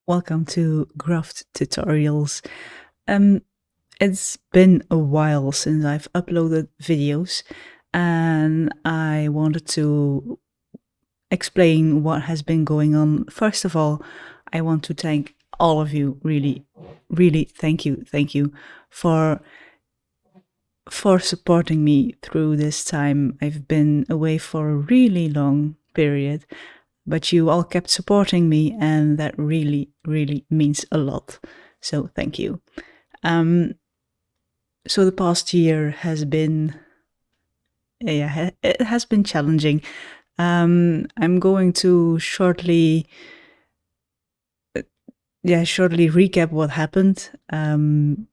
Welcome to Graft Tutorials. Um, it's been a while since I've uploaded videos, and I wanted to explain what has been going on. First of all, I want to thank all of you. Really, really, thank you for supporting me through this time. I've been away for a really long period, but you all kept supporting me, and that really, really means a lot. So thank you. So the past year has been, yeah, it has been challenging. I'm going to shortly recap what happened, and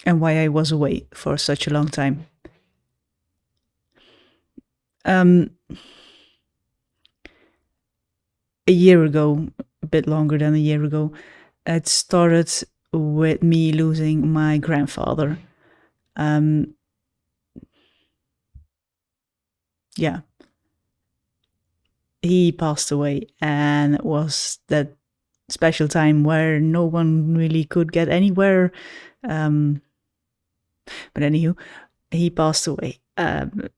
why I was away for such a long time. Um, a year ago, a bit longer than a year ago, it started with me losing my grandfather. Yeah, he passed away, and it was that special time where no one really could get anywhere. But anywho, he passed away. And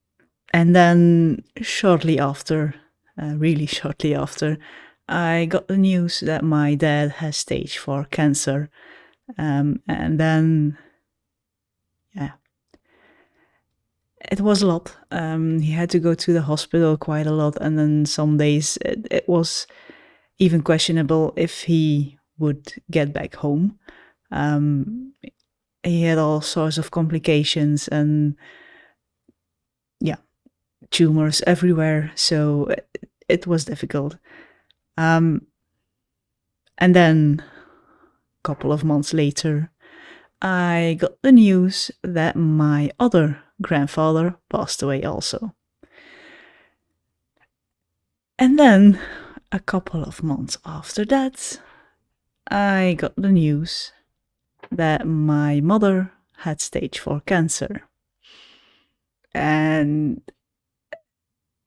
then shortly after, really shortly after, I got the news that my dad has stage 4 cancer. And then, yeah, it was a lot. He had to go to the hospital quite a lot. And then some days it was even questionable if he would get back home. He had all sorts of complications and, yeah, tumors everywhere. So it was difficult. And then a couple of months later, I got the news that my other grandfather passed away also. And then a couple of months after that, I got the news that my mother had stage 4 cancer. And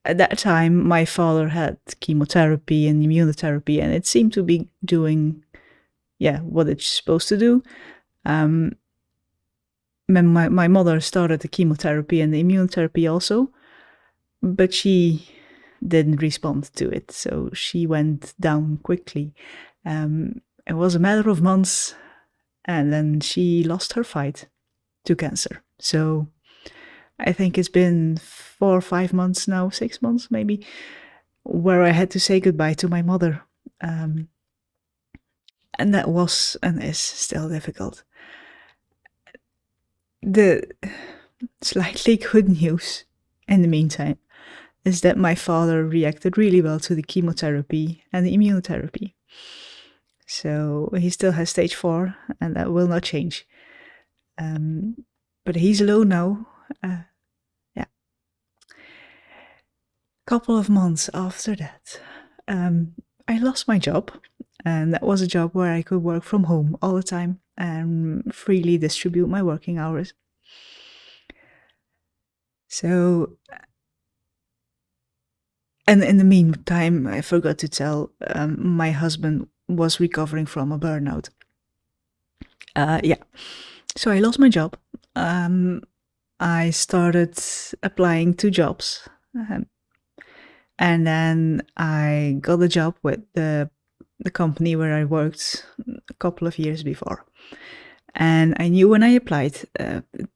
at that time, my father had chemotherapy and immunotherapy, and it seemed to be doing, what it's supposed to do. My mother started the chemotherapy and the immunotherapy also, but she didn't respond to it, so she went down quickly. It was a matter of months, and then she lost her fight to cancer. So I think it's been 4 or 5 months now, 6 months maybe, where I had to say goodbye to my mother. And that was and is still difficult. The slightly good news in the meantime is that my father reacted really well to the chemotherapy and the immunotherapy. So he still has stage 4, and that will not change. But he's alone now. Yeah. Couple of months after that, I lost my job, and that was a job where I could work from home all the time and freely distribute my working hours. So, and in the meantime, I forgot to tell, my husband was recovering from a burnout. So I lost my job. I started applying to jobs. And then I got a job with the company where I worked a couple of years before. And I knew when I applied,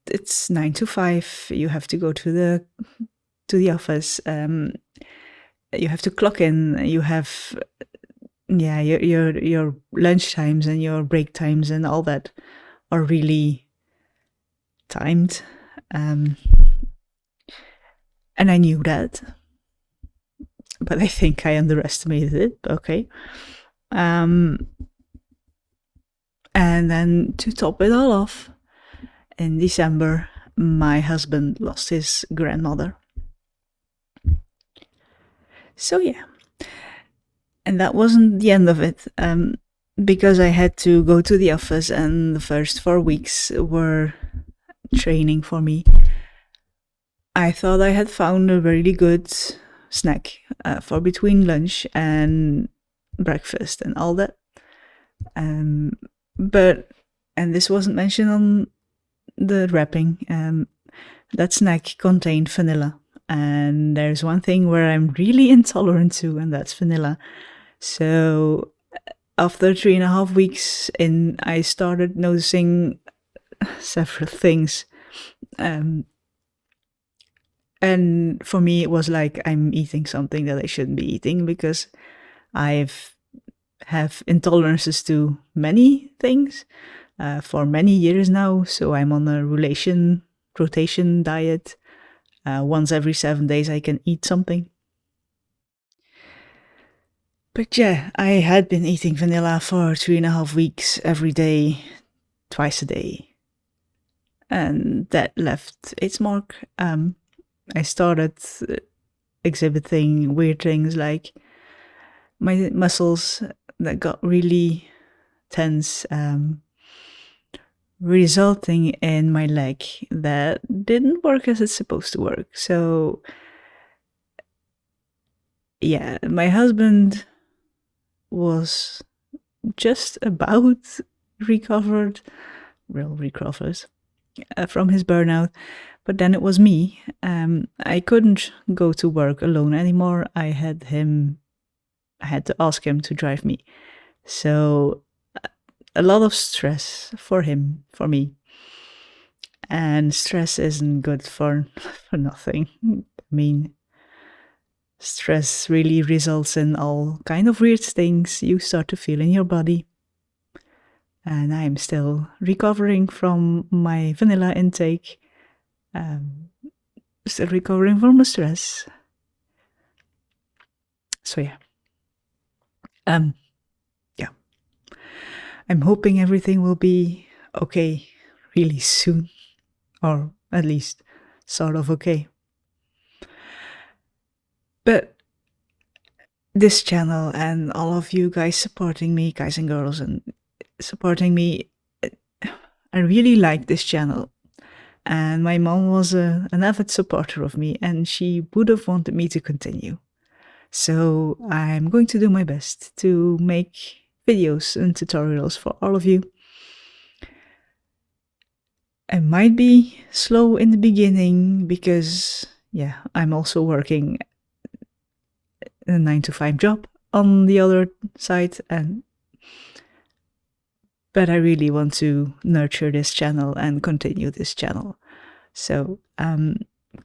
it's 9 to 5. You have to go to the office. You have to clock in. You have, your lunch times and your break times and all that are really timed. And I knew that, but I think I underestimated it. Okay. And then to top it all off, in December, my husband lost his grandmother. So yeah, and that wasn't the end of it, because I had to go to the office, and the first 4 weeks were training for me. I thought I had found a really good snack for between lunch and breakfast and all that. But, and this wasn't mentioned on the wrapping, that snack contained vanilla. And there's one thing where I'm really intolerant to, and that's vanilla. So after 3.5 weeks in, I started noticing several things. And for me, it was like I'm eating something that I shouldn't be eating, because I've have intolerances to many things for many years now. So I'm on a rotation diet. Once every 7 days, I can eat something. But yeah, I had been eating vanilla for 3.5 weeks every day, twice a day. And that left its mark. I started exhibiting weird things like my muscles that got really tense, resulting in my leg that didn't work as it's supposed to work. So, yeah, my husband was just about recovered, real recovers, from his burnout. But then it was me. I couldn't go to work alone anymore. I had to ask him to drive me. So a lot of stress for him, for me. And stress isn't good for nothing. I mean, stress really results in all kind of weird things you start to feel in your body. And I'm still recovering from my vanilla intake. Still recovering from the stress. So yeah. Yeah. I'm hoping everything will be okay really soon. Or at least sort of okay. But this channel and all of you guys supporting me, guys and girls, and supporting me, I really like this channel. And my mom was an avid supporter of me, and she would have wanted me to continue. So I'm going to do my best to make videos and tutorials for all of you. I might be slow in the beginning because, yeah, I'm also working a 9 to 5 job on the other side, but I really want to nurture this channel and continue this channel. So,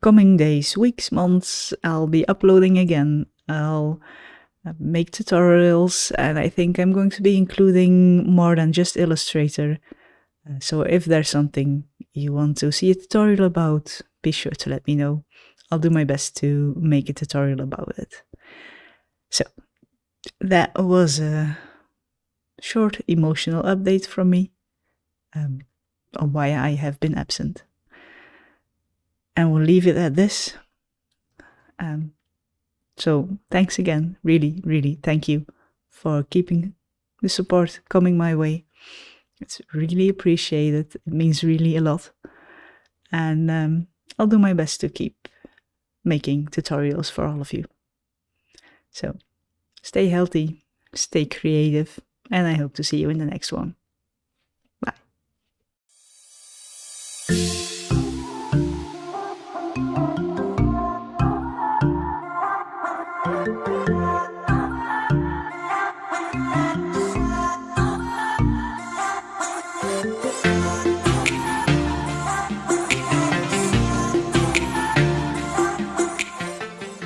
coming days, weeks, months, I'll be uploading again. I'll make tutorials, and I think I'm going to be including more than just Illustrator. So if there's something you want to see a tutorial about, be sure to let me know. I'll do my best to make a tutorial about it. So that was a short emotional update from me on why I have been absent. And we'll leave it at this. So thanks again. Really, really thank you for keeping the support coming my way. It's really appreciated. It means really a lot. And I'll do my best to keep making tutorials for all of you. So stay healthy, stay creative, and I hope to see you in the next one.